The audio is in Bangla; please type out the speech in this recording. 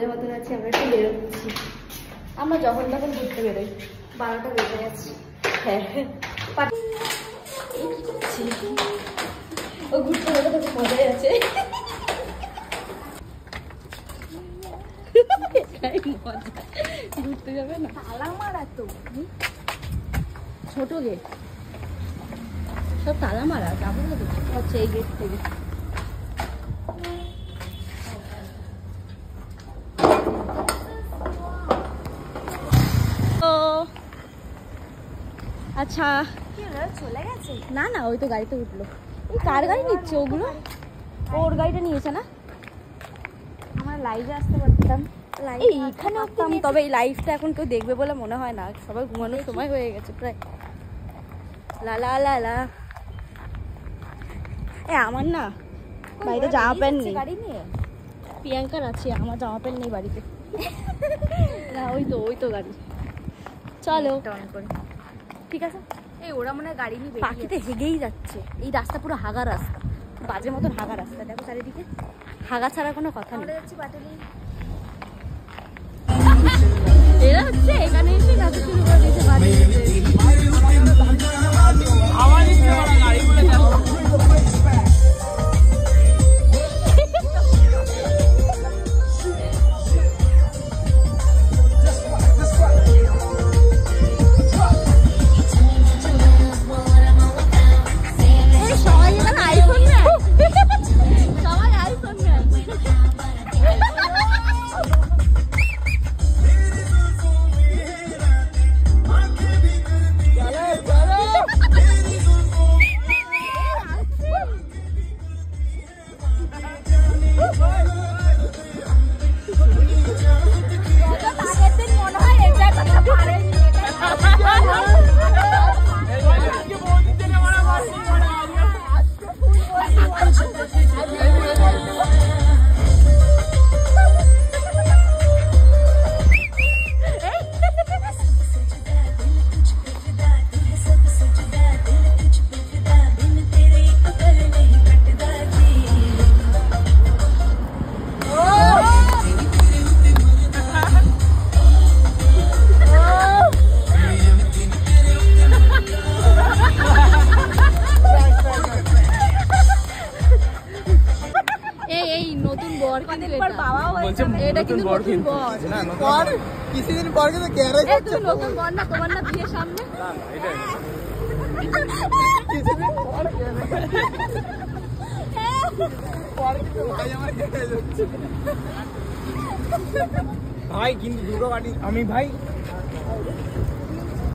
পাগলের মতন আছি, আমরা একটু বেরোচ্ছি। আমরা যখন তখন ঘুরতে বেরোই, 12টা বেজে গেছে। হ্যাঁ ও ঘুরতে বেরোতে তো মজাই আছে। ঘুরতে যাবে না, তালা মারা তো, ছোট গেট সব তালা মারা, যাবো না তো হচ্ছে এই গেট থেকে। আচ্ছা চলে গেছে? না না, ওই তো গাড়িতে উঠলো। এই কার গাড়ি নিচ্ছে ওগুলো? ওর গাড়িটা নিয়েছে না? আমরা লাইভে আসতে পারতাম, এইখানে আসতাম, তবে এই লাইভটা এখন কেউ দেখবে বলে মনে হয় না, সবাই ঘুমানোর সময় হয়ে গেছে প্রায়। লা লা লা লা। আমার না বাড়িতে জামা প্যান্ট নেই। গাড়ি নিয়ে প্রিয়াঙ্কার আছে, আমার জামা প্যান্ট নেই বাড়িতে। না ওই তো গাড়ি, চলো ঠিক আছে। এই ওরা মনে হয় গাড়ি নিয়ে পাখিতে হেগেই যাচ্ছে। এই রাস্তা পুরো হাগা রাস্তা, বাজে মতন হাগা রাস্তা, দেখো চারিদিকে হাগা ছাড়া কোনো কথা নেই। এরা হচ্ছে এখানে এসে কাজ শুরু করে দিয়েছে বাড়ি। ভাই কিন্তু দুটো গাড়ি আমি ভাই